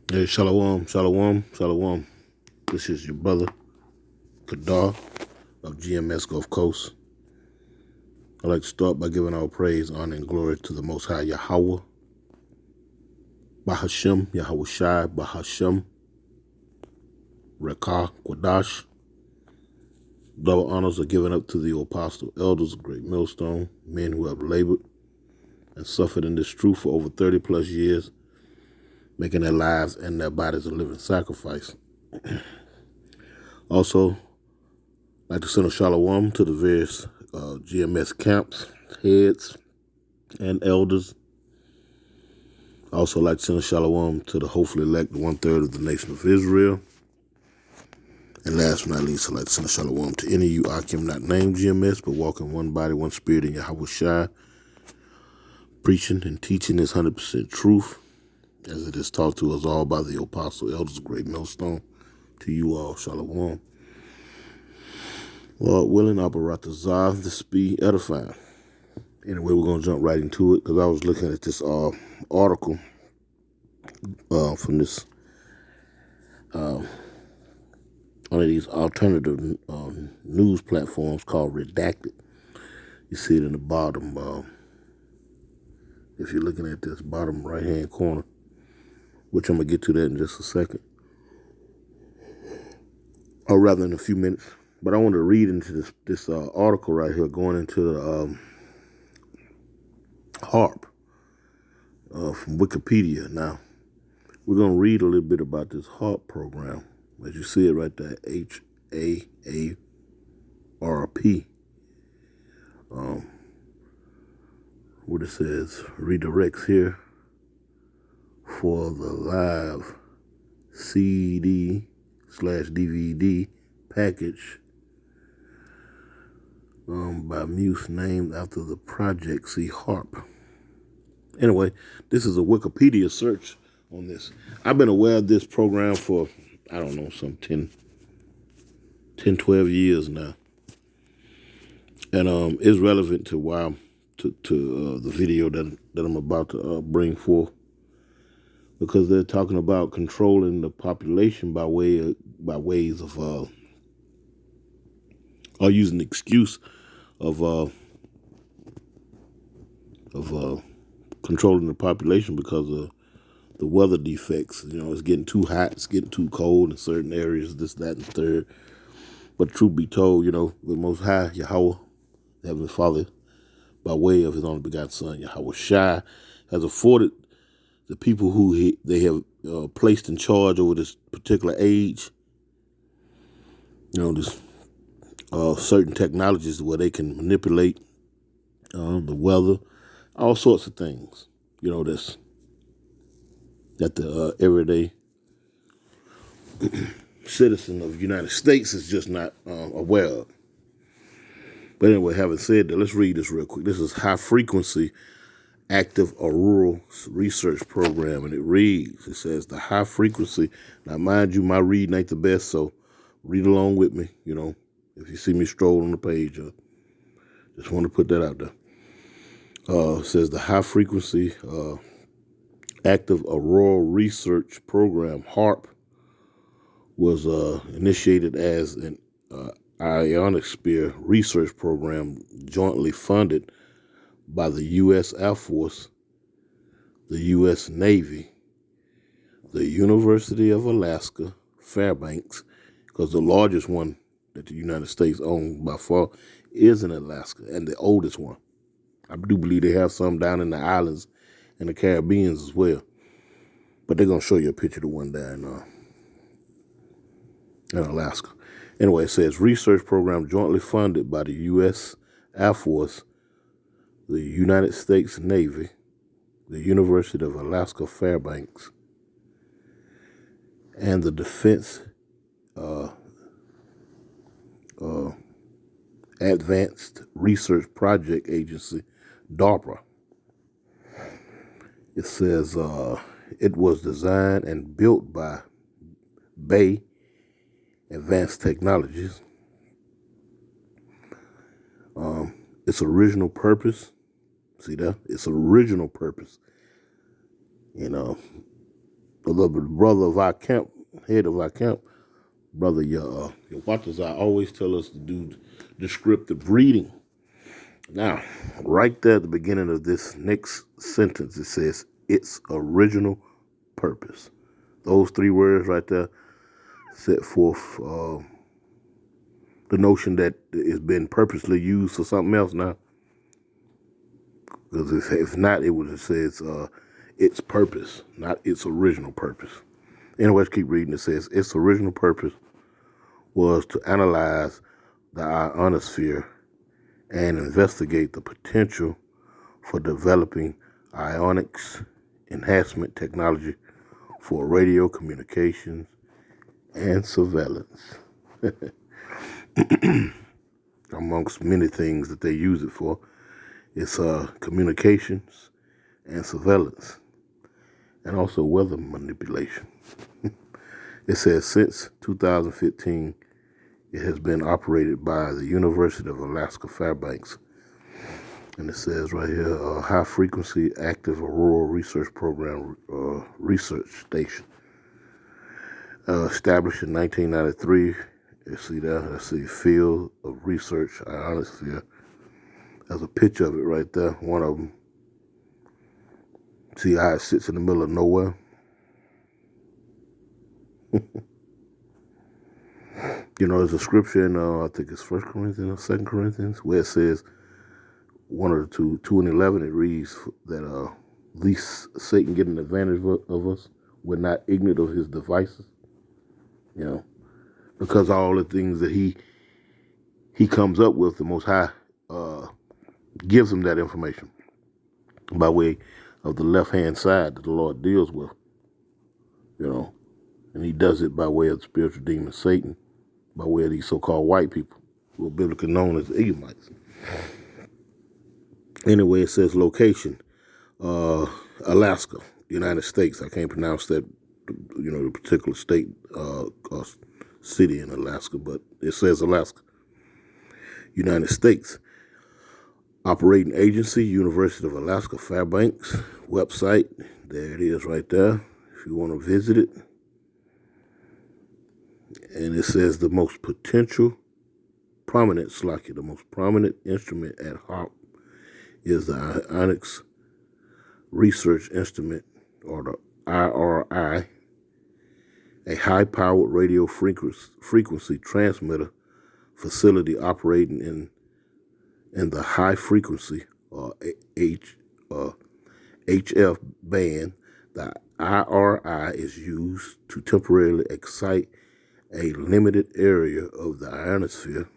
Hey, shalom, shalom, shalom. This is your brother, Kadar of GMS Gulf Coast. I'd like to start by giving our praise, honor, and glory to the Most High Yahweh, Bahashem, Yahweh Shai, Bahashem, Rekah, Quadash. Double honors are given up to the apostle elders of Great Millstone, men who have labored and suffered in this truth for over 30 plus years, making their lives and their bodies a living sacrifice. Also, I'd like to send a shalom to the various GMS camps, heads, and elders. I also like to send a shalom to the hopefully elect 1/3 of the nation of Israel. And last but not least, I'd like to send a shalom to any of you Akim not named GMS, but walking one body, one spirit in Yahweh Shai, preaching and teaching this 100% truth, as it is taught to us all by the apostle elders of Great Millstone. To you all, shalom. Lord willing, Abaratazah, this be edifying. Anyway, we're going to jump right into it, because I was looking at this article from this one of these alternative news platforms called Redacted. You see it in the bottom, if you're looking at this bottom right-hand corner, which I'm going to get to that in just a second, or rather in a few minutes. But I want to read into this article right here, going into the HARP from Wikipedia. Now, we're going to read a little bit about this HARP program. As you see it right there, HAARP. What it says, redirects here for the live CD/DVD package by Muse, named after the project. See HARP. Anyway, this is a Wikipedia search on this. I've been aware of this program for, I don't know, some 10, 12 years now. And it's relevant to why to the video that I'm about to bring forth, because they're talking about controlling the population by ways of or using the excuse of controlling the population because of the weather defects. You know, it's getting too hot, it's getting too cold in certain areas, this, that, and third. But truth be told, you know, the Most High Yahweh, the Heavenly Father, by way of His only begotten Son Yahweh Shai, has afforded the people who they have placed in charge over this particular age, you know, this certain technologies where they can manipulate the weather, all sorts of things, you know, that the everyday citizen of the United States is just not aware of. But anyway, having said that, let's read this real quick. This is High Frequency Active Auroral Research Program, and it reads, it says, the high frequency, now mind you, my reading ain't the best, so read along with me, you know, if you see me stroll on the page. Just want to put that out there. It says the High Frequency Active Auroral Research Program, HARP, was initiated as an ionosphere research program jointly funded by the U.S. Air Force, the U.S. Navy, the University of Alaska, Fairbanks, because the largest one that the United States owns by far is in Alaska, and the oldest one. I do believe they have some down in the islands and the Caribbean as well. But they're going to show you a picture of the one down in Alaska. Anyway, it says research program jointly funded by the U.S. Air Force, the United States Navy, the University of Alaska Fairbanks, and the Defense Advanced Research Project Agency, DARPA. It says it was designed and built by Bay Advanced Technologies. Its original purpose, see that? Its original purpose, you know, the brother of our camp, head of our camp, brother Watazar always tell us to do descriptive reading. Now, right there at the beginning of this next sentence, it says its original purpose. Those three words right there set forth the notion that it's been purposely used for something else now. Because if not, it would have said its purpose, not its original purpose. Anyway, let's keep reading. It says its original purpose was to analyze the ionosphere and investigate the potential for developing ionics enhancement technology for radio communications and surveillance, amongst many things that they use it for. It's communications and surveillance, and also weather manipulation. It says since 2015, it has been operated by the University of Alaska Fairbanks. And it says right here, High Frequency Active Auroral Research Program Research Station. Established in 1993. You see there, let's see, Field of Research Ionosphere. There's a picture of it right there, one of them. See how it sits in the middle of nowhere? You know, there's a scripture in, I think it's 1 Corinthians or 2 Corinthians, where it says, one of the two, 2 and 11, it reads that least Satan get an advantage of us. We're not ignorant of his devices, you know, because all the things that he comes up with, the Most High gives him that information by way of the left-hand side that the Lord deals with, you know, and he does it by way of the spiritual demon Satan, by way of these so-called white people who are biblically known as the Edomites. Anyway, it says location, Alaska, United States. I can't pronounce that, you know, the particular state or city in Alaska, but it says Alaska, United States. Operating agency, University of Alaska Fairbanks. Website, there it is right there, if you want to visit it. And it says the most prominent instrument at HARP is the Ionics Research Instrument, or the IRI, a high-powered radio frequency transmitter facility operating in the high frequency or HF band. The IRI is used to temporarily excite a limited area of the ionosphere.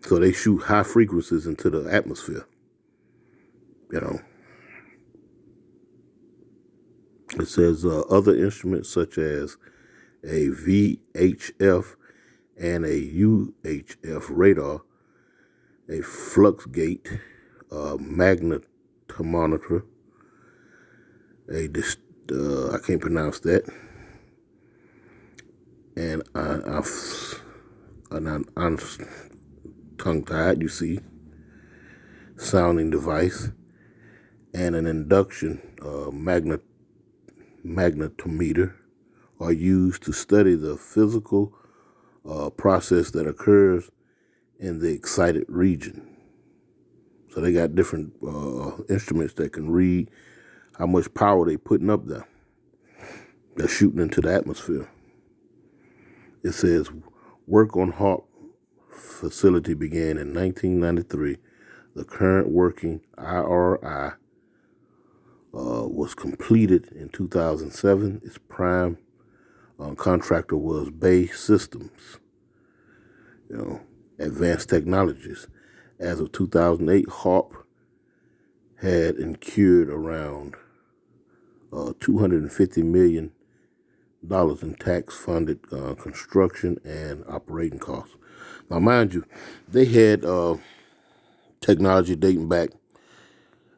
So they shoot high frequencies into the atmosphere, you know. It says other instruments such as a VHF and a UHF radar, a flux gate, a magnetometer, I can't pronounce that, and I'm tongue-tied, you see, sounding device, and an induction magnetometer are used to study the physical process that occurs in the excited region. So they got different instruments that can read how much power they're putting up there. They're shooting into the atmosphere. It says work on HARP facility began in 1993. The current working IRI was completed in 2007. Its prime contractor was Bay Systems, you know, Advanced Technologies. As of 2008, HARP had incurred around $250 million in tax-funded construction and operating costs. Now, mind you, they had technology dating back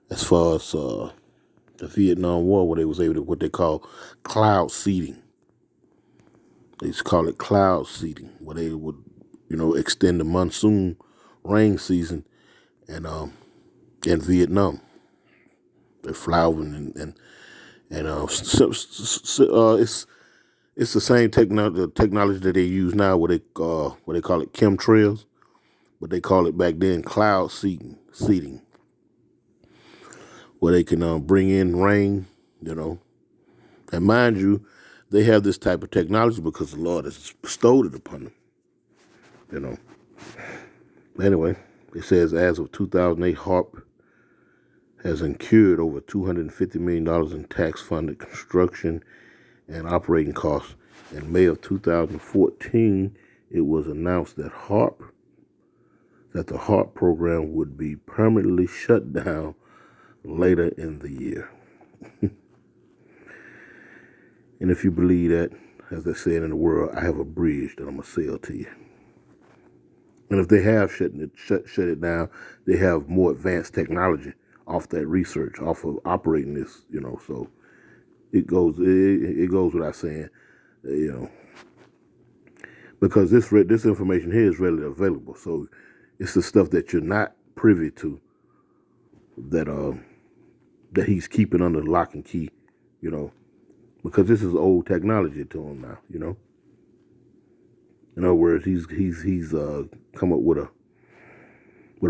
as far as the Vietnam War, where they was able to what they call cloud seeding. They used to call it cloud seeding, where they would, you know, extend the monsoon rain season and in Vietnam. They fly over and And it's the same technology that they use now, what they call it chemtrails, but they call it back then cloud seeding, where they can bring in rain, you know. And mind you, they have this type of technology because the Lord has bestowed it upon them, you know. Anyway, it says as of 2008, HARP has incurred over $250 million in tax-funded construction and operating costs. In May of 2014, it was announced that the HARP program would be permanently shut down later in the year. And if you believe that, as they said in the world, I have a bridge that I'm going to sell to you. And if they have shut it down, they have more advanced technology off that research, off of operating this, you know. So it goes without saying, you know, because this information here is readily available. So it's the stuff that you're not privy to that he's keeping under lock and key, you know, because this is old technology to him now, you know. In other words, he's come up with a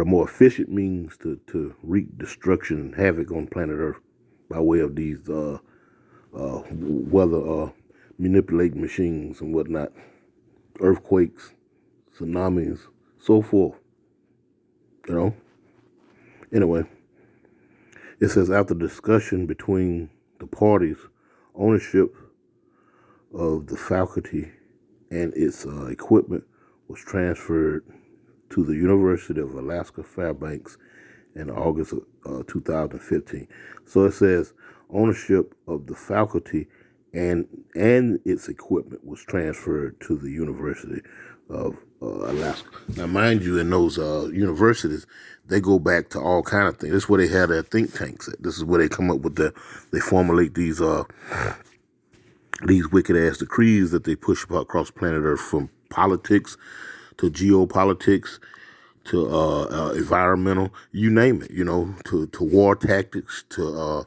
more efficient means to wreak destruction and havoc on planet Earth by way of these weather manipulating machines and whatnot, earthquakes, tsunamis, so forth. You know. Anyway, it says after discussion between the parties, ownership of the faculty and its equipment was transferred to the University of Alaska Fairbanks in August of 2015. So it says ownership of the faculty and its equipment was transferred to the University of Alaska. Now, mind you, in those universities, they go back to all kind of things. This is where they have their think tanks at. This is where they come up with they formulate these wicked ass decrees that they push across planet Earth, from politics to geopolitics to environmental, you name it, you know, to war tactics, to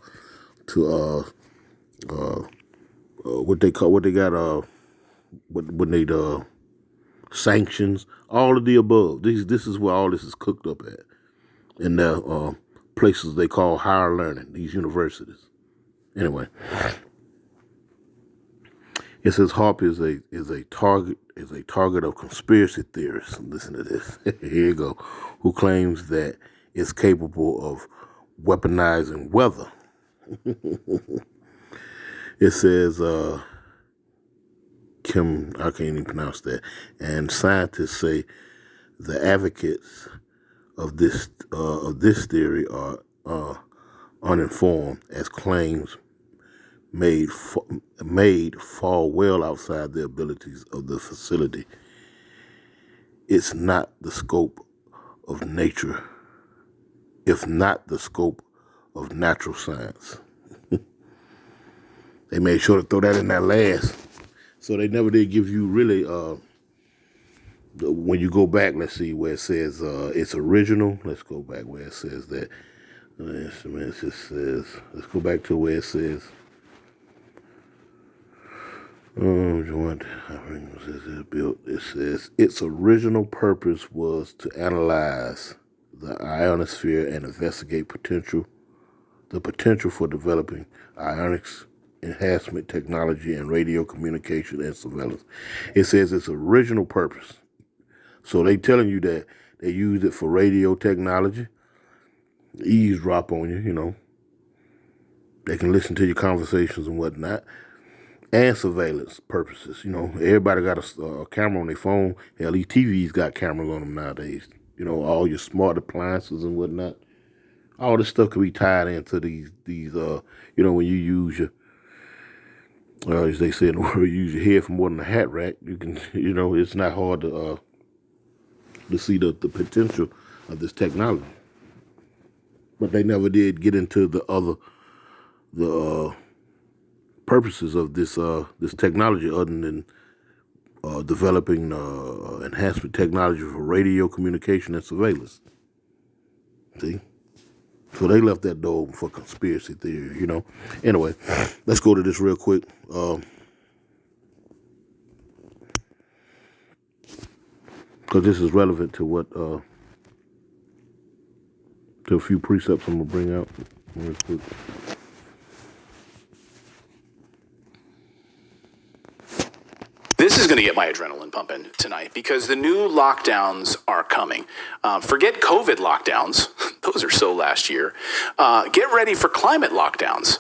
what they got when they sanctions, all of the above. This is where all this is cooked up at, in the places they call higher learning, these universities. Anyway, it says HARP is a target of conspiracy theorists. Listen to this. Here you go. Who claims that it's capable of weaponizing weather. It says I can't even pronounce that. And scientists say the advocates of this theory are uninformed, as claims made fall well outside the abilities of the facility. It's not the scope of nature, if not the scope of natural science. They made sure to throw that in that last. So they never did give you really, when you go back, let's see where it says it's original. Let's go back where it says that. It just says, let's go back to where it says, it says its original purpose was to analyze the ionosphere and investigate the potential for developing ionics enhancement technology and radio communication and surveillance. It says its original purpose. So they telling you that they used it for radio technology, eavesdrop on you, you know. They can listen to your conversations and whatnot, and surveillance purposes. You know, everybody got a camera on their phone. Hell, these TVs got cameras on them nowadays. You know, all your smart appliances and whatnot. All this stuff can be tied into these you know, when you use your, as they say in the world, use your head for more than a hat rack. You can, you know, it's not hard to see the potential of this technology. But they never did get into the purposes of this technology, other than developing enhancement technology for radio communication and surveillance. See? So they left that door open for conspiracy theory, you know. Anyway, let's go to this real quick. Because this is relevant to what, to a few precepts I'm going to bring out real quick. This is going to get my adrenaline pumping tonight because the new lockdowns are coming. Forget COVID lockdowns. Those are so last year. Get ready for climate lockdowns.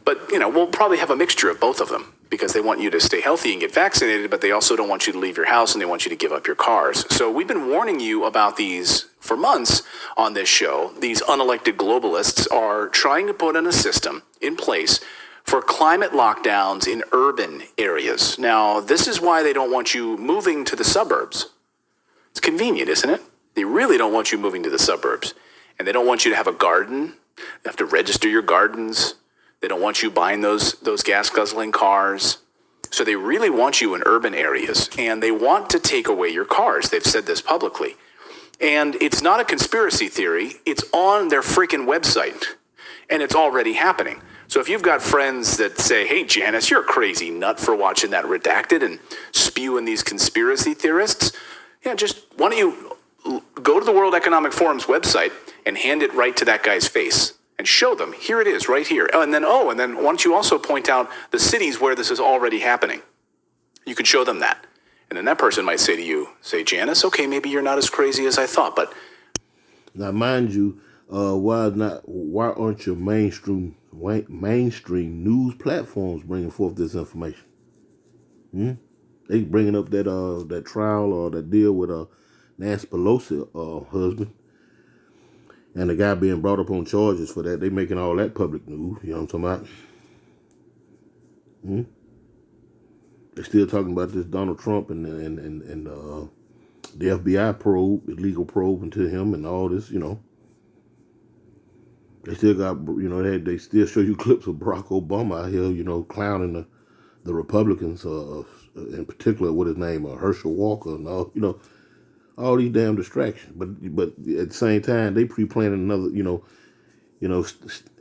But, we'll probably have a mixture of both of them because they want you to stay healthy and get vaccinated, but they also don't want you to leave your house and they want you to give up your cars. So we've been warning you about these for months on this show. These unelected globalists are trying to put in a system in place for climate lockdowns in urban areas. Now, this is why they don't want you moving to the suburbs. It's convenient, isn't it? They really don't want you moving to the suburbs. And they don't want you to have a garden. You have to register your gardens. They don't want you buying those gas-guzzling cars. So they really want you in urban areas. And they want to take away your cars. They've said this publicly. And it's not a conspiracy theory. It's on their freaking website. And it's already happening. So if you've got friends that say, hey, Janice, you're a crazy nut for watching that Redacted and spewing these conspiracy theorists, just why don't you go to the World Economic Forum's website and hand it right to that guy's face and show them, here it is, right here. And then why don't you also point out the cities where this is already happening? You could show them that. And then that person might say to you, Janice, okay, maybe you're not as crazy as I thought, but... Now, mind you, why aren't your mainstream news platforms bringing forth this information? They bringing up that trial or that deal with Nancy Pelosi husband and the guy being brought up on charges for that. They making all that public news. You know what I'm talking about? They're still talking about this Donald Trump and the FBI probe, illegal probe into him and all this. They still got, they still show you clips of Barack Obama out here, clowning the Republicans, in particular, what his name, Herschel Walker, and all, all these damn distractions. But at the same time, they pre-planning another,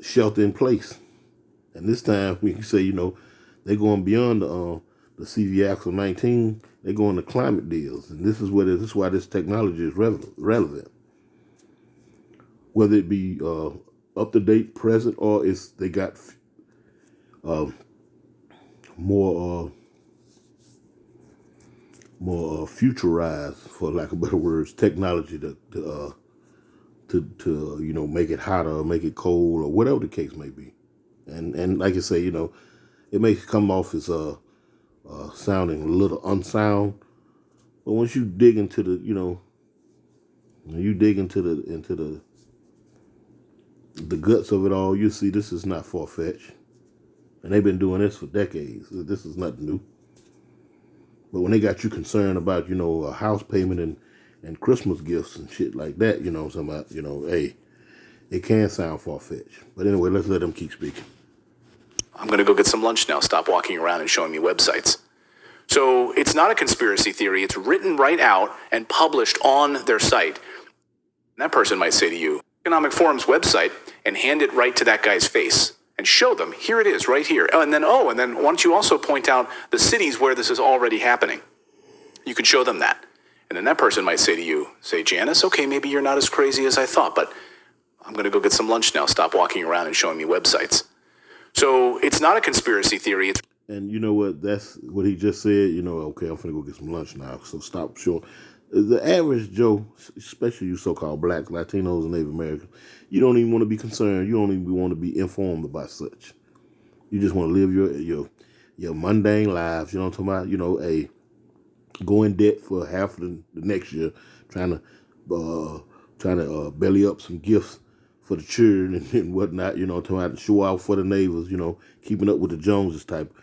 shelter in place. And this time, we can say, they're going beyond the CV Axle 19. They're going to climate deals, and this is why this technology is relevant. Whether it be up to date, present, or they got more futurized, for lack of better words, technology to make it hotter, or make it cold, or whatever the case may be. And like I say, it may come off as sounding a little unsound, but once you dig into the the guts of it all, you see this is not far-fetched. And they've been doing this for decades. This is nothing new. But when they got you concerned about, a house payment and Christmas gifts and shit like that, hey, it can sound far-fetched. But anyway, let's let them keep speaking. I'm going to go get some lunch now. Stop walking around and showing me websites. So it's not a conspiracy theory. It's written right out and published on their site. And that person might say to you, Economic Forum's website, and hand it right to that guy's face and show them, here it is, right here. And then why don't you also point out the cities where this is already happening? You could show them that. And then that person might say to you, Janice, okay, maybe you're not as crazy as I thought, but I'm going to go get some lunch now. Stop walking around and showing me websites. So it's not a conspiracy theory. And you know what? That's what he just said. Okay, I'm going to go get some lunch now. So stop short. The average Joe, especially you so-called blacks, Latinos, and Native Americans, you don't even want to be concerned. You don't even want to be informed about such. You just want to live your mundane lives. You know what I'm talking about? Go in debt for half of the next year, trying to belly up some gifts for the children and whatnot. Talking about show out for the neighbors. Keeping up with the Joneses type.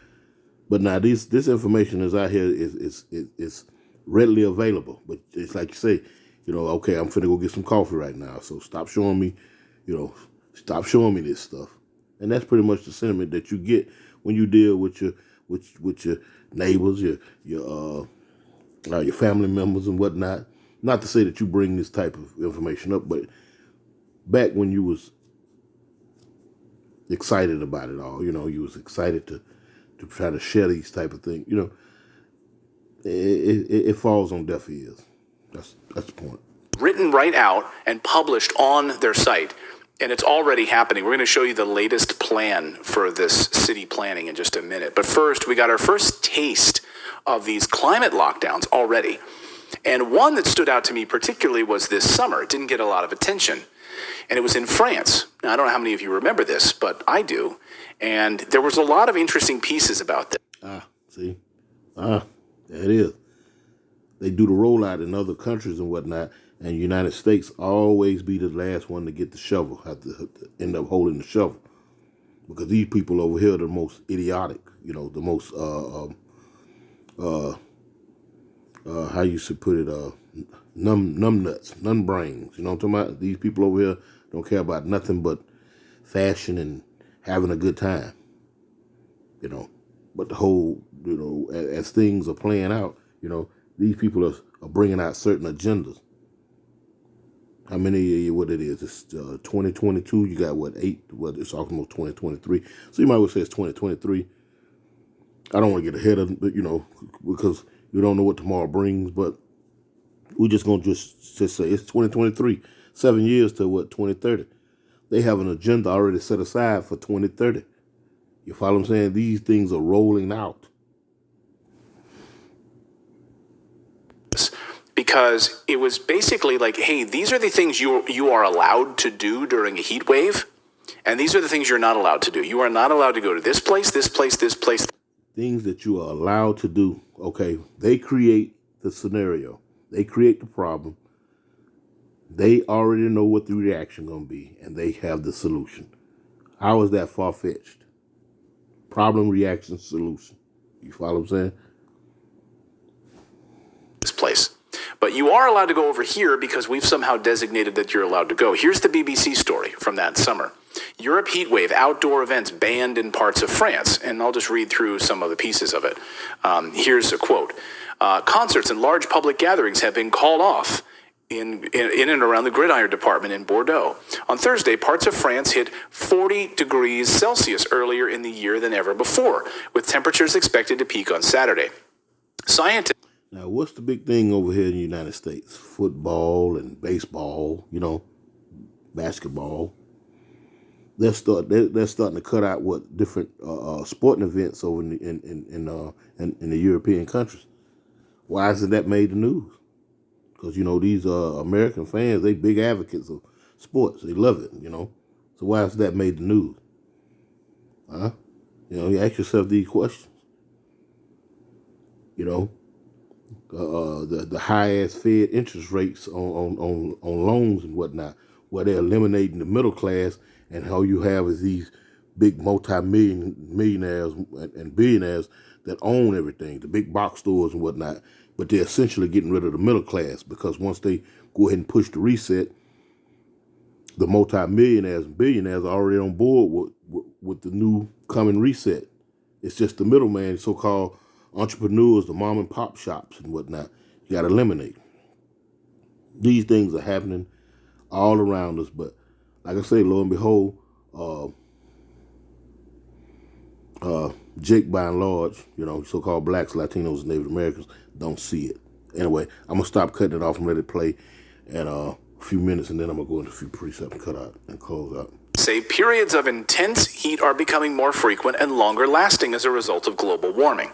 But now this information is out here is readily available. But it's like you say, okay, I'm finna go get some coffee right now. So stop showing me this stuff. And that's pretty much the sentiment that you get when you deal with your neighbors, your family members and whatnot. Not to say that you bring this type of information up, but back when you was excited about it all. You was excited to try to share these type of things. It falls on deaf ears. That's the point. Written right out and published on their site. And it's already happening. We're going to show you the latest plan for this city planning in just a minute. But first, we got our first taste of these climate lockdowns already. And one that stood out to me particularly was this summer. It didn't get a lot of attention. And it was in France. Now, I don't know how many of you remember this, but I do. And there was a lot of interesting pieces about this. See? There it is. They do the rollout in other countries and whatnot, and the United States always be the last one to get the shovel, have to end up holding the shovel. Because these people over here are the most idiotic, the most, how you should put it, numb nuts, numb brains. You know what I'm talking about? These people over here don't care about nothing but fashion and having a good time. But the whole, as things are playing out, these people are bringing out certain agendas. How many, what it is? It's 2022. You got what, 8? Well, it's almost 2023. So you might well say it's 2023. I don't want to get ahead of it, because you don't know what tomorrow brings. But we're just going to just say it's 2023. 7 years to what, 2030. They have an agenda already set aside for 2030. You follow what I'm saying? These things are rolling out. Because it was basically like, hey, these are the things you are allowed to do during a heat wave, and these are the things you're not allowed to do. You are not allowed to go to this place, this place, this place. Things that you are allowed to do. Okay, they create the scenario. They create the problem. They already know what the reaction going to be, and they have the solution. How is that far-fetched? Problem, reaction, solution. You follow what I'm saying? This place. But you are allowed to go over here because we've somehow designated that you're allowed to go. Here's the BBC story from that summer. Europe heat wave, outdoor events banned in parts of France. And I'll just read through some of the pieces of it. Here's a quote. Concerts and large public gatherings have been called off in and around the Gridiron department in Bordeaux. On Thursday, parts of France hit 40 degrees Celsius earlier in the year than ever before, with temperatures expected to peak on Saturday. Scientists. Now, what's the big thing over here in the United States? Football and baseball, basketball. They're starting to cut out what different sporting events over in the European countries. Why hasn't that made the news? Because these American fans, they big advocates of sports. They love it. So why has that made the news? Huh? You ask yourself these questions. The high-ass Fed interest rates on loans and whatnot, where they're eliminating the middle class, and all you have is these big millionaires and billionaires that own everything, the big box stores and whatnot, but they're essentially getting rid of the middle class, because once they go ahead and push the reset, the multi-millionaires and billionaires are already on board with the new coming reset. It's just the middleman, so-called entrepreneurs, the mom and pop shops and whatnot, you got to eliminate. These things are happening all around us, but like I say, lo and behold, Jake, by and large, so-called blacks, Latinos, and Native Americans don't see it. Anyway, I'm gonna stop cutting it off and let it play in a few minutes, and then I'm gonna go into a few precepts and cut out and close out. Say periods of intense heat are becoming more frequent and longer lasting as a result of global warming.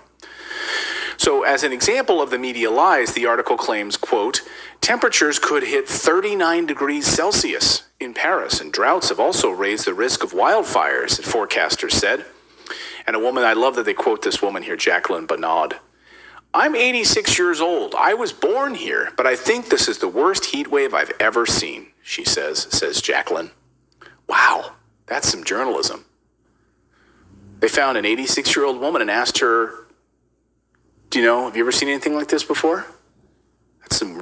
So as an example of the media lies, the article claims, quote, temperatures could hit 39 degrees Celsius in Paris, and droughts have also raised the risk of wildfires, forecasters said. And a woman, I love that they quote this woman here, Jacqueline Bernard. I'm 86 years old. I was born here, but I think this is the worst heat wave I've ever seen, she says Jacqueline. Wow, that's some journalism. They found an 86-year-old woman and asked her, have you ever seen anything like this before? That's some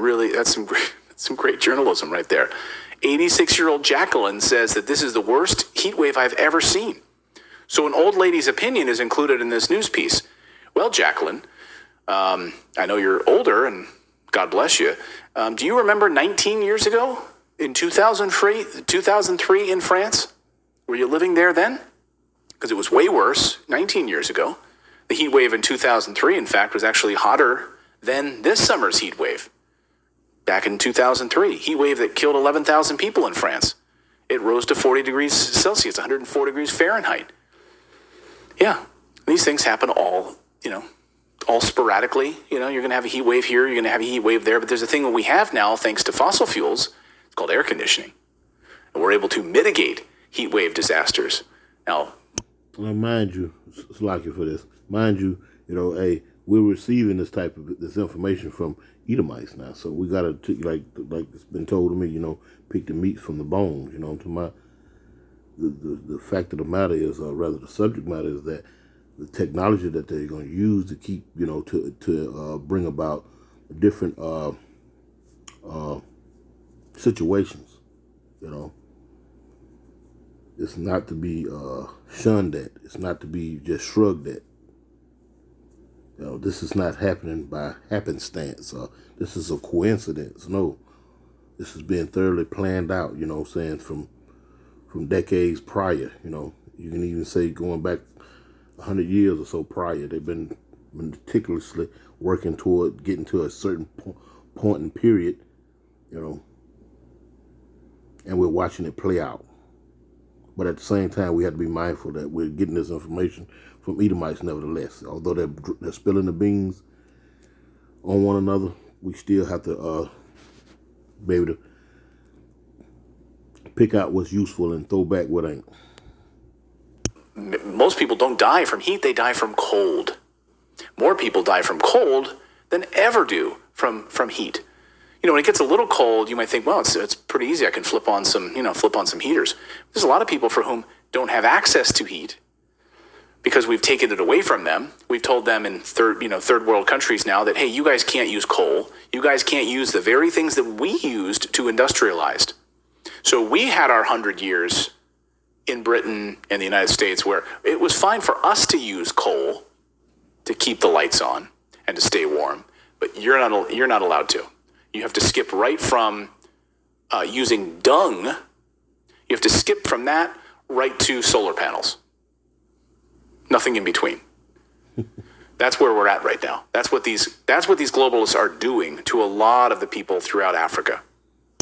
great journalism right there. 86-year-old Jacqueline says that this is the worst heat wave I've ever seen. So an old lady's opinion is included in this news piece. Well, Jacqueline, I know you're older, and God bless you. Do you remember 19 years ago in 2003 in France? Were you living there then? because it was way worse 19 years ago. The heat wave in 2003, in fact, was actually hotter than this summer's heat wave. Back in 2003, heat wave that killed 11,000 people in France. It rose to 40 degrees Celsius, 104 degrees Fahrenheit. Yeah, these things happen all sporadically. You're going to have a heat wave here, you're going to have a heat wave there, but there's a thing that we have now, thanks to fossil fuels, it's called air conditioning. And we're able to mitigate heat wave disasters. Now, mind you, it's lucky for this. Mind you, hey, we're receiving this information from Edomites now, so we got to like it's been told to me, pick the meat from the bones. To my the fact of the matter is, rather the subject matter is that the technology that they're going to use to keep, to bring about different situations, it's not to be shunned at. It's not to be just shrugged at. This is not happening by happenstance. This is a coincidence. No, this has been thoroughly planned out. From decades prior. You can even say going back 100 years or so prior. They've been meticulously working toward getting to a certain point in period. And we're watching it play out. But at the same time, we have to be mindful that we're getting this information from Edomites nevertheless. Although they're spilling the beans on one another, we still have to be able to pick out what's useful and throw back what ain't. Most people don't die from heat, they die from cold. More people die from cold than ever do from heat. When it gets a little cold, you might think, well, it's pretty easy. I can flip on some heaters. There's a lot of people for whom don't have access to heat because we've taken it away from them. We've told them in third world countries now that, hey, you guys can't use coal. You guys can't use the very things that we used to industrialize. So we had our 100 years in Britain and the United States where it was fine for us to use coal to keep the lights on and to stay warm, but you're not allowed to. You have to skip right from using dung. You have to skip from that right to solar panels. Nothing in between. That's where we're at right now. That's what these globalists are doing to a lot of the people throughout Africa.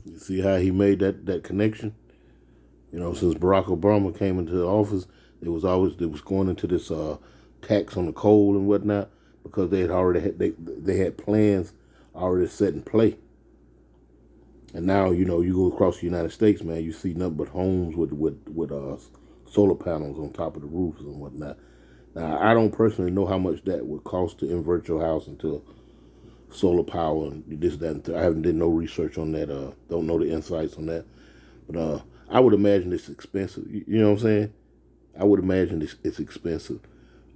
You see how he made that connection? Since Barack Obama came into office, it was going into this tax on the coal and whatnot because they had already they had plans already set in play. And now you go across the United States, man, you see nothing but homes with solar panels on top of the roofs and whatnot. Now, I don't personally know how much that would cost to invert your house into solar power and this, that, and I haven't did no research on that. Don't know the insights on that. But I would imagine it's expensive. You know what I'm saying? I would imagine it's expensive.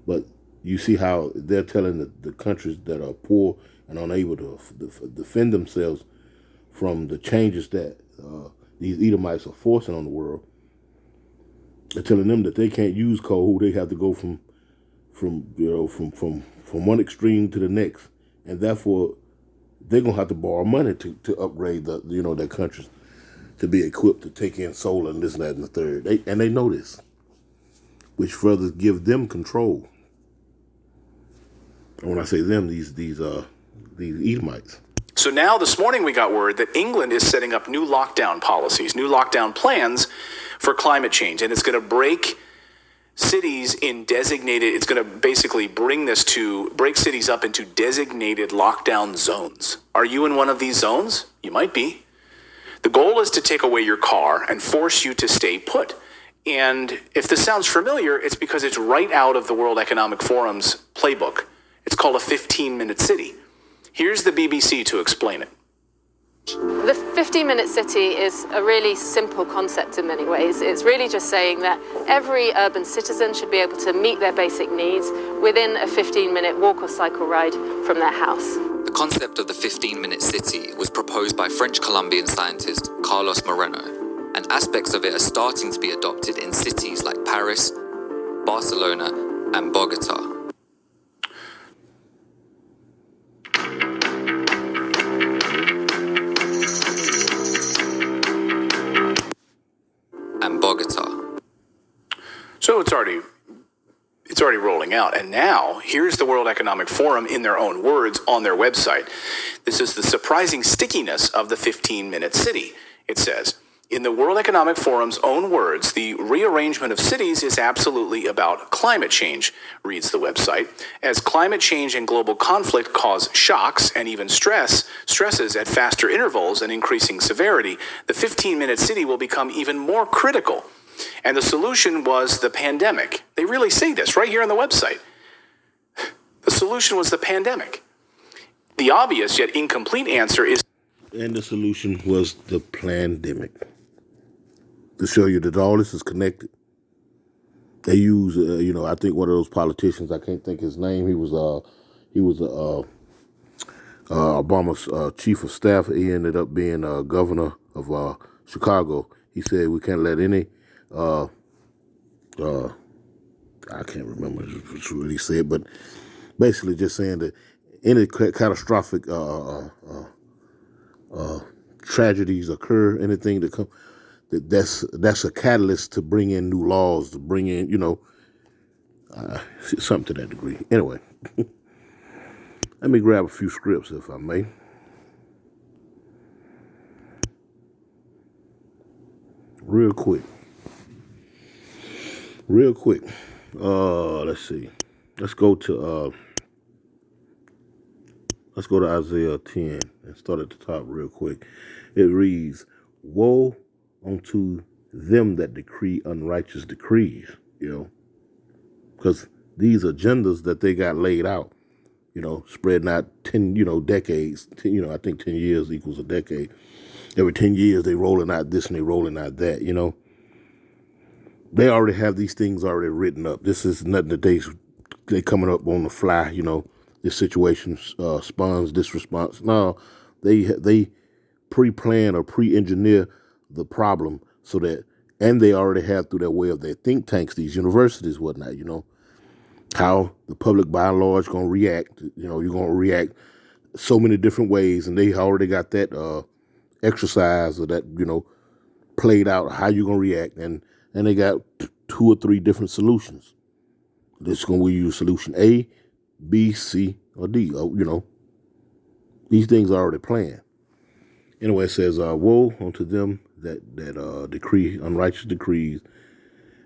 But you see how they're telling the countries that are poor and unable to defend themselves from the changes that these Edomites are forcing on the world. They're telling them that they can't use coal. They have to go from one extreme to the next, and therefore they're gonna have to borrow money to upgrade their countries to be equipped to take in solar and this, that, and the third. They know this, which further give them control. And when I say them, these Edomites. So now this morning we got word that England is setting up new lockdown policies, new lockdown plans for climate change. And it's going to break cities in designated, it's going to basically break cities up into designated lockdown zones. Are you in one of these zones? You might be. The goal is to take away your car and force you to stay put. And if this sounds familiar, it's because it's right out of the World Economic Forum's playbook. It's called a 15-minute city. Here's the BBC to explain it. The 15-minute city is a really simple concept in many ways. It's really just saying that every urban citizen should be able to meet their basic needs within a 15-minute walk or cycle ride from their house. The concept of the 15-minute city was proposed by French Colombian scientist Carlos Moreno, and aspects of it are starting to be adopted in cities like Paris, Barcelona, and Bogota. So it's already It's already rolling out. And now, here's the World Economic Forum in their own words on their website. This is the surprising stickiness of the 15-minute city. It says, in the World Economic Forum's own words, the rearrangement of cities is absolutely about climate change, reads the website. As climate change and global conflict cause shocks and even stresses at faster intervals and increasing severity, the 15-minute city will become even more critical. And the solution was the pandemic. They really say this right here on the website. The solution was the pandemic. The obvious yet incomplete answer is... And the solution was the pandemic. To show you that all this is connected. They use, I think one of those politicians, I can't think his name, he was Obama's chief of staff. He ended up being governor of Chicago. He said we can't let any... I can't remember what he said, but basically just saying that any catastrophic tragedies occur, anything that come, that's a catalyst to bring in new laws, to bring in, something to that degree. Anyway, let me grab a few scripts, if I may. Real quick. Let's see. Let's go to Isaiah 10 and start at the top real quick. It reads, "Woe unto them that decree unrighteous decrees," because these agendas that they got laid out, spreading out 10, decades, 10, I think 10 years equals a decade. Every 10 years they rolling out this and they rolling out that, They already have these things already written up. This is nothing that they coming up on the fly, This situation spawns this response. No, they pre-plan or pre-engineer the problem so that, and they already have through their way of their think tanks, these universities, whatnot, how the public by and large going to react. You're going to react so many different ways, and they already got that exercise or that, played out how you're going to react. And they got 2 or 3 different solutions. This is going to use solution A, B, C, or D. These things are already planned. Anyway, it says, "Woe unto them that decree unrighteous decrees,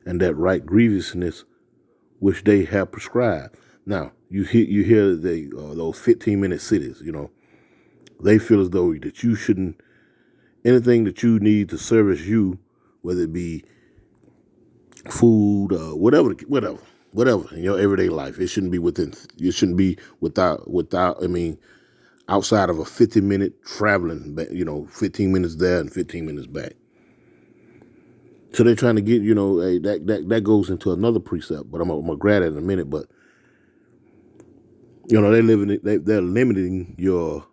and that write grievousness which they have prescribed." Now, you hear those 15-minute cities. They feel as though that you shouldn't, anything that you need to service you, whether it be food, whatever in your everyday life, it shouldn't be outside of a 50-minute traveling, 15 minutes there and 15 minutes back. So they're trying to get, that goes into another precept, but I'm gonna grab it in a minute. But they're limiting your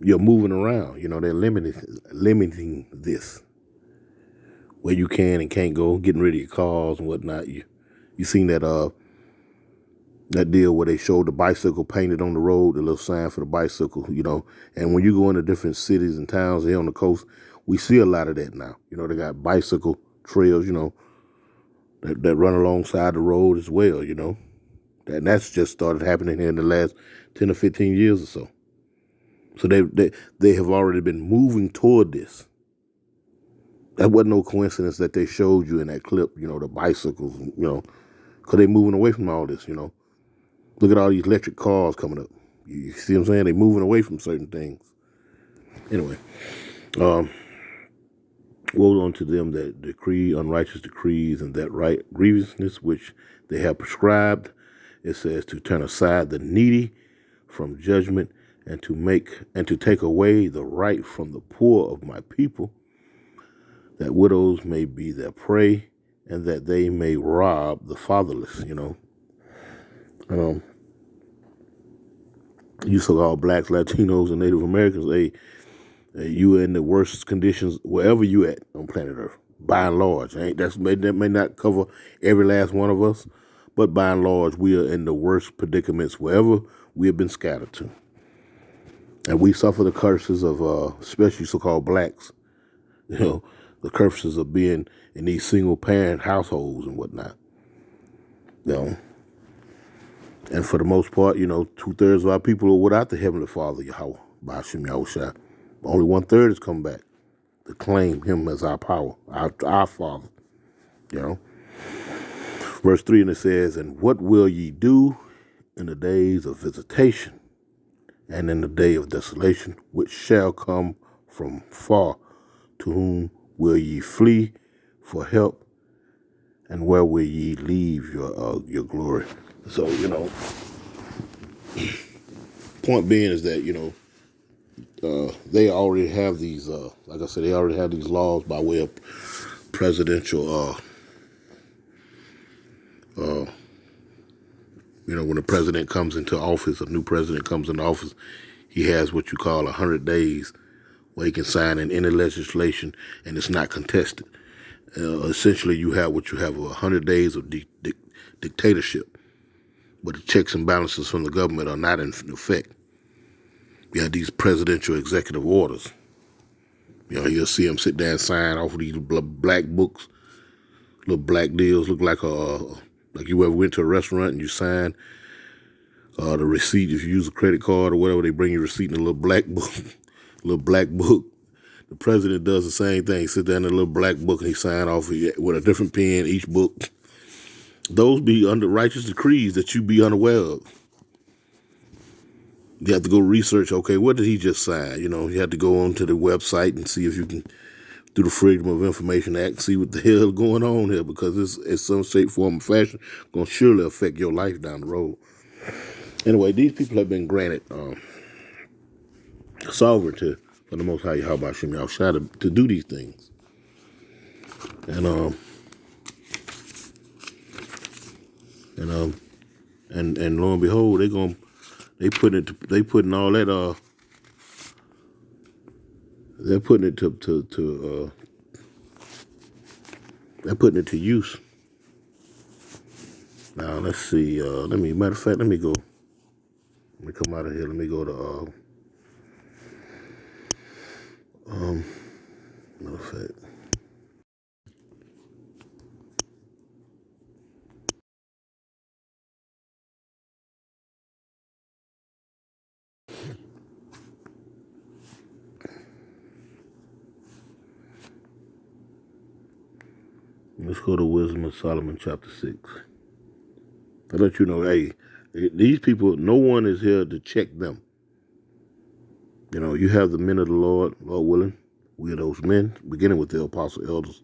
moving around. They're limiting this, where you can and can't go, getting rid of your cars and whatnot. You seen that deal where they showed the bicycle painted on the road, the little sign for the bicycle, and when you go into different cities and towns here on the coast, we see a lot of that now. They got bicycle trails, that run alongside the road as well, and that's just started happening here in the last 10 or 15 years or so. So they have already been moving toward this. That wasn't no coincidence that they showed you in that clip, the bicycles, because they're moving away from all this, Look at all these electric cars coming up. You see what I'm saying? They're moving away from certain things. Anyway, woe unto them that decree unrighteous decrees, and that write grievousness which they have prescribed. It says to turn aside the needy from judgment, and to take away the right from the poor of my people, that widows may be their prey, and that they may rob the fatherless. You so-called blacks, Latinos, and Native Americans, you are in the worst conditions wherever you at on planet Earth, by and large. That may not cover every last one of us, but by and large, we are in the worst predicaments wherever we have been scattered to. And we suffer the curses of, especially so-called blacks, the curses of being in these single parent households and whatnot. You know, and for the most part, 2/3 of our people are without the Heavenly Father, Yahweh, Ba'ashim Yahushua. Only 1/3 has come back to claim Him as our power, our Father. Verse 3, and it says, "And what will ye do in the days of visitation, and in the day of desolation, which shall come from far? To whom will ye flee for help, and where will ye leave your glory?" So, point being is that, they already have these, like I said, they already have these laws by way of presidential, when a president comes into office, a new president comes into office, he has what you call 100 days where he can sign in any legislation and it's not contested. Essentially, you have 100 days of dictatorship, but the checks and balances from the government are not in effect. You have these presidential executive orders. You'll see them sit there and sign off of these black books, little black deals, look like you ever went to a restaurant and you sign the receipt. If you use a credit card or whatever, they bring you a receipt in a little black book, little black book. The president does the same thing. Sit there in a little black book and he sign off with a different pen each book. Those be under righteous decrees that you be unaware of. You have to go research, okay, what did he just sign? You have to go onto the website and see if you can, through the Freedom of Information Act, see what the hell is going on here, because it's some shape, form, or fashion going to surely affect your life down the road. Anyway, these people have been granted sovereignty for the Most High Yahweh Shem Yahushua to do these things. And lo and behold, they're putting it to use. Now let's see. Matter of fact, let me come out of here. Let me go to matter of fact. Let's go to Wisdom of Solomon, chapter 6. I let you know, hey, these people, no one is here to check them. You have the men of the Lord willing. We are those men, beginning with the apostle elders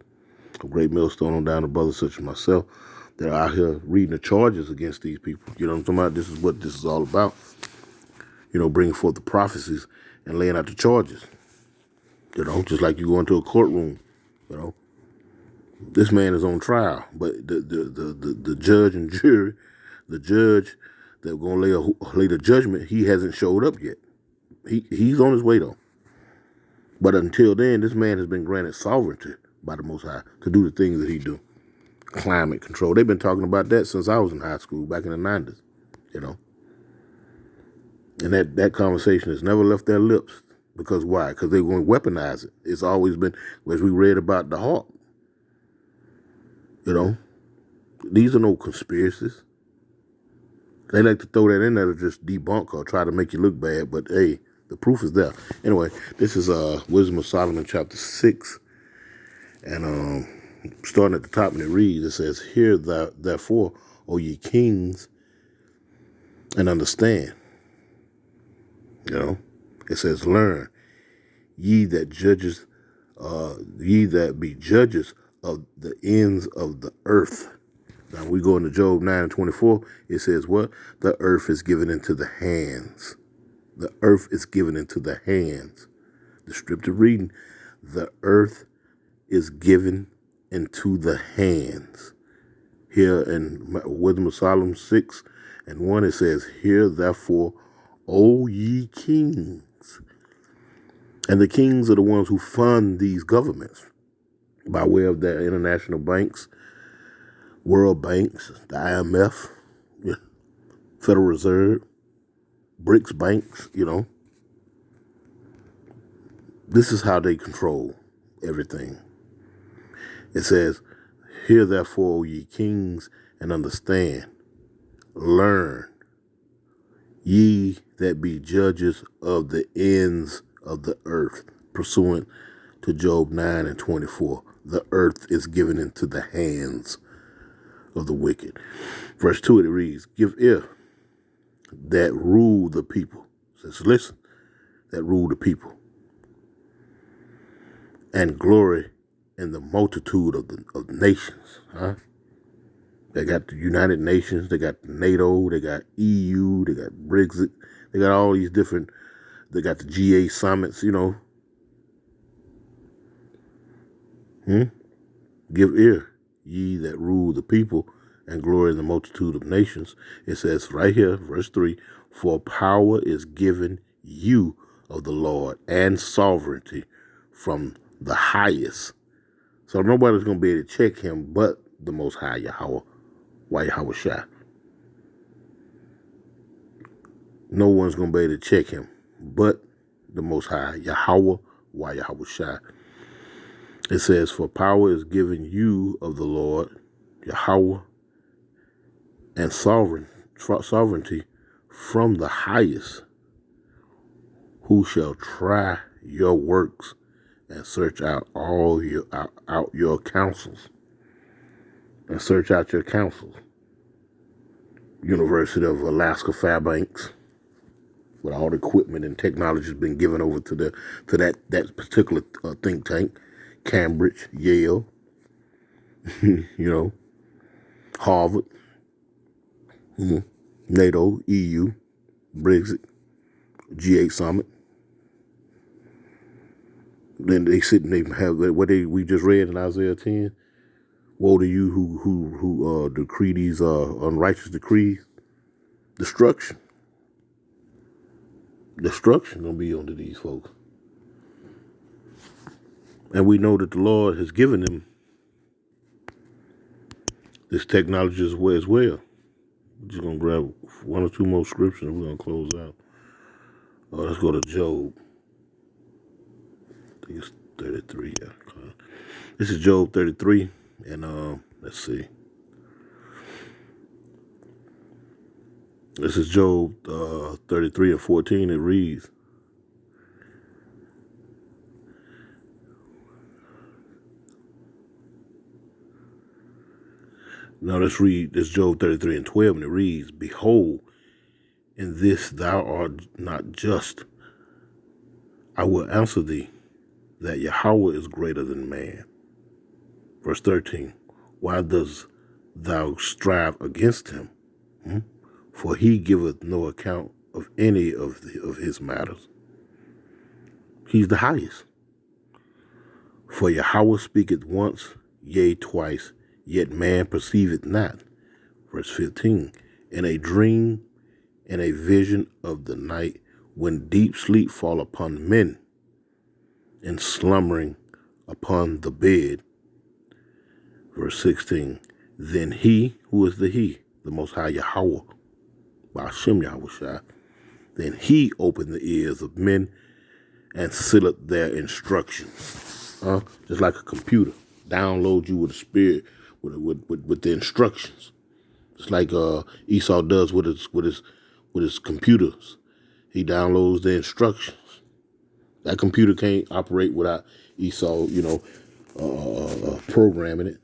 of Great Millstone on down to brothers such as myself. They're out here reading the charges against these people. You know what I'm talking about? This is what this is all about. Bringing forth the prophecies and laying out the charges. Just like you go into a courtroom. This man is on trial, but the judge and jury, the judge that's going to lay the judgment, he hasn't showed up yet. He's on his way though. But until then, this man has been granted sovereignty by the Most High to do the things that he do. Climate control. They've been talking about that since I was in high school back in the 90s. And that conversation has never left their lips. Because why? Because they're going to weaponize it. It's always been, as we read about the hawk. These are no conspiracies. They like to throw that in there to just debunk or try to make you look bad, but hey, the proof is there. Anyway, this is Wisdom of Solomon, chapter 6, and starting at the top, and it reads, it says, "Hear therefore, O ye kings, and understand." It says, "Learn, ye that be judges of the ends of the earth." Now we go into Job 9:24. It says what? The earth is given into the hands. The earth is given into the hands. Descriptive reading. The earth is given into the hands. Here in Wisdom of Solomon 6:1, it says, "Hear therefore, O ye kings." And the kings are the ones who fund these governments by way of their international banks, World Banks, the IMF, Federal Reserve, BRICS banks, This is how they control everything. It says, "Hear therefore, O ye kings, and understand. Learn, ye that be judges of the ends of the earth," pursuant to Job 9:24. The earth is given into the hands of the wicked. Verse 2, it reads, "Give ear that rule the people." It says, listen, that rule the people. "And glory in the multitude of the nations." They got the United Nations, they got NATO, they got EU, they got Brexit, they got all these different, they got the G8 summits, "Give ear, ye that rule the people, and glory in the multitude of nations." It says right here, verse 3, "For power is given you of the Lord, and sovereignty from the highest." So nobody's going to be able to check him but the Most High Yahweh, Yahweh Shai. No one's going to be able to check him but the Most High Yahweh, Yahweh Shai. It says, "For power is given you of the Lord, Yahweh, and sovereignty from the highest. Who shall try your works and search out out your counsels?" And search out your counsels. University of Alaska Fairbanks, with all the equipment and technology has been given over to that particular think tank. Cambridge, Yale, Harvard, NATO, EU, Brexit, G8 summit. Then they sit and they have what we just read in Isaiah 10. "Woe to you who decree these unrighteous decrees. Destruction. Destruction gonna be under these folks." And we know that the Lord has given them this technology as well. We're just gonna grab one or two more scriptures and we're gonna close out. Let's go to Job. I think it's 33. Yeah. This is Job 33, and let's see. This is Job 33:14. It reads, now let's read this Job 33:12, and it reads, "Behold, in this thou art not just. I will answer thee that Yahweh is greater than man." Verse 13, "Why dost thou strive against him? For he giveth no account of any of his matters." He's the highest. "For Yahweh speaketh once, yea, twice, yet man perceiveth not." Verse 15, "In a dream, in a vision of the night, when deep sleep fall upon men, and slumbering upon the bed." Verse 16, "Then he," who is the he? The Most High Yahweh, Ba'ashem Yahweh Shai, "then he opened the ears of men and sealed their instructions." Just like a computer, download you with a spirit, with the instructions. Just like Esau does with his computers. He downloads the instructions. That computer can't operate without Esau, programming it.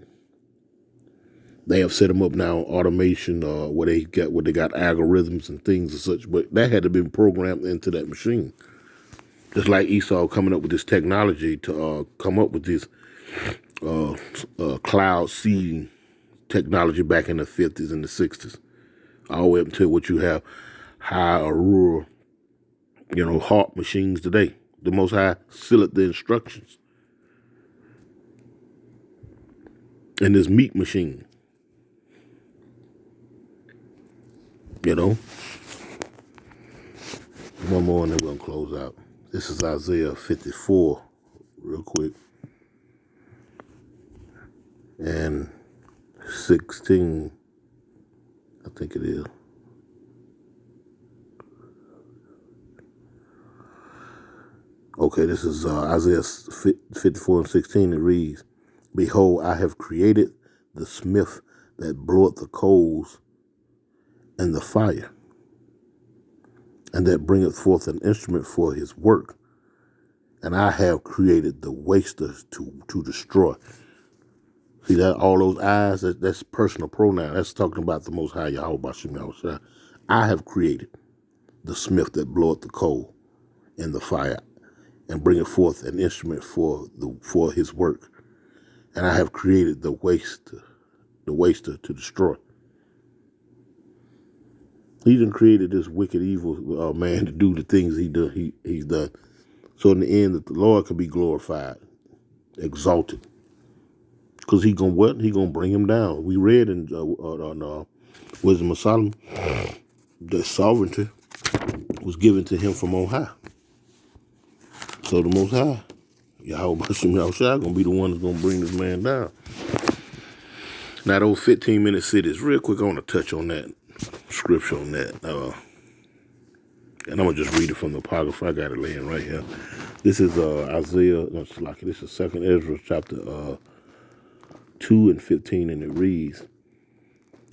They have set them up now, automation, where they got algorithms and things and such, but that had to be programmed into that machine. Just like Esau coming up with this technology to come up with this cloud seeding technology back in the 50s and the 60s, all the way up until what you have high or rural, HARP machines today. The Most High sealed the instructions in this meat machine. One more and then we're going to close out. This is Isaiah 54, real quick. And 16, I think it is. Okay, this is Isaiah 54:16. It reads, Behold, I have created the smith that bloweth the coals and the fire, and that bringeth forth an instrument for his work. And I have created the waster to destroy. See that all those eyes, that's personal pronoun. That's talking about the Most High Yahweh Bashim Yahushua. I have created the smith that bloweth the coal and the fire, and bringeth forth an instrument for his work. And I have created the waster to destroy. He done created this wicked, evil man to do the things he's done. So in the end, that the Lord can be glorified, exalted. Because he gonna what? He gonna bring him down. We read in Wisdom of Solomon that sovereignty was given to him from on high. So the Most High, Yahweh Bashim Yahushua, gonna be the one that's gonna bring this man down. Now those 15-minute cities, real quick, I want to touch on that scripture on that. And I'm gonna just read it from the Apocrypha. I got it laying right here. This is Isaiah. No, it's like this is 2nd Ezra chapter 2 and 15, and it reads.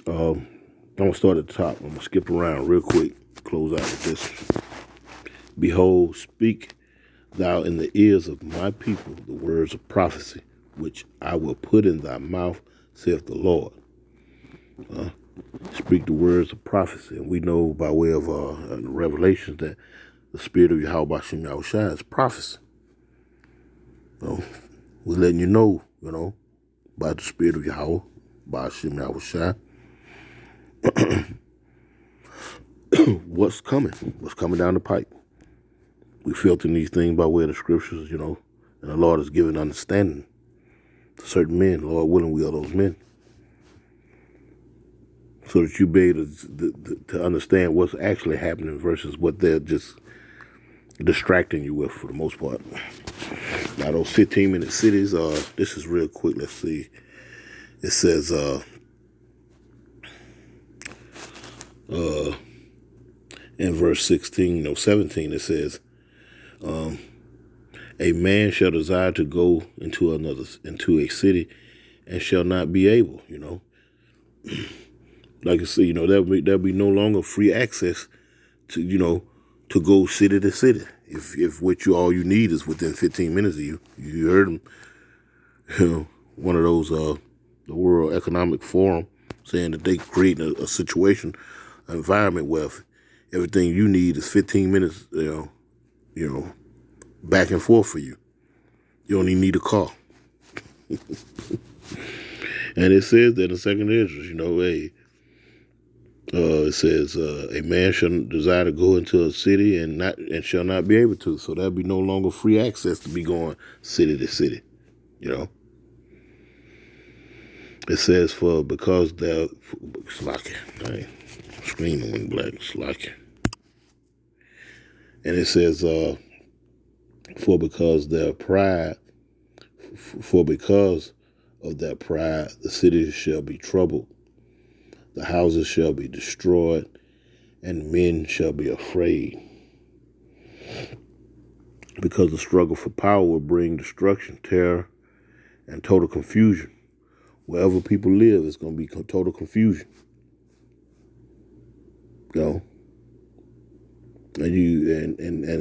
I'm gonna start at the top. I'm gonna skip around real quick. Close out with this. Behold, speak thou in the ears of my people the words of prophecy, which I will put in thy mouth, saith the Lord. Speak the words of prophecy. And we know by way of Revelations that the spirit of Yahweh Bashim Yahushua is prophecy. We're letting you know, by the spirit of Yahweh Bashim Yahushua, what's coming down the pipe. We filter these things by way of the scriptures, and the Lord has given understanding to certain men. Lord willing, we are those men. So that you be able to understand what's actually happening versus what they're just distracting you with for the most part. Now those 15-minute cities, this is real quick. Let's see. It says, in verse 17, it says, a man shall desire to go into a city and shall not be able, Like I say, there'll be no longer free access to, to go city to city. If all you need is within 15 minutes of you. You heard them, one of those, the World Economic Forum saying that they create a situation, an environment where everything you need is 15 minutes, back and forth for you. You don't even need a car. And it says that in 2nd Ezra, it says a man shall desire to go into a city and shall not be able to. So there'll be no longer free access to be going city to city. It says because they're slacking. Screaming when black slacking. And it says because of their pride, the cities shall be troubled. The houses shall be destroyed, and men shall be afraid. Because the struggle for power will bring destruction, terror, and total confusion. Wherever people live, it's going to be total confusion. And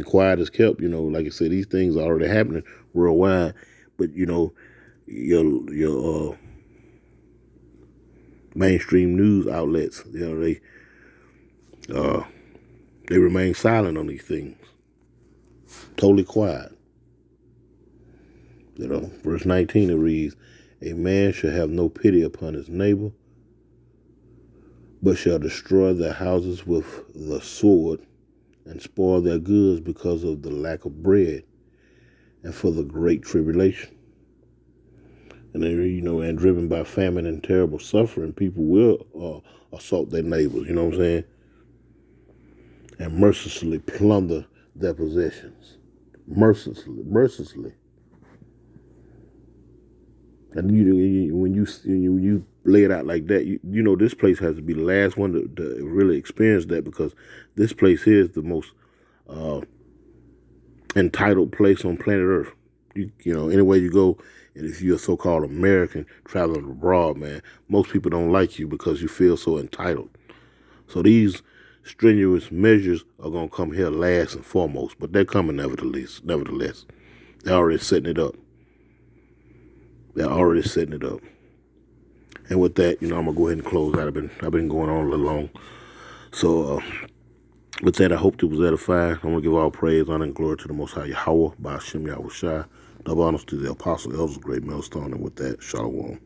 quiet is kept. Like I said, these things are already happening worldwide. But your mainstream news outlets, they remain silent on these things. Totally quiet. Verse 19 it reads, a man shall have no pity upon his neighbor, but shall destroy their houses with the sword and spoil their goods because of the lack of bread and for the great tribulation. And then, and driven by famine and terrible suffering, people will assault their neighbors, you know what I'm saying? And mercilessly plunder their possessions. Mercilessly. And when you lay it out like that, this place has to be the last one to really experience that, because this place here is the most entitled place on planet Earth. Anywhere you go And if you're a so-called American traveling abroad, man, most people don't like you because you feel so entitled. So these strenuous measures are going to come here last and foremost, but they're coming nevertheless. They're already setting it up. And with that, I'm going to go ahead and close out. I've been going on a little long. So with that, I hope it was edifying. I want to give all praise, honor, and glory to the Most High Yahweh, by Hashem Yahweh Shai. Double honors to the apostle, elders, great millstone. And with that, shalom.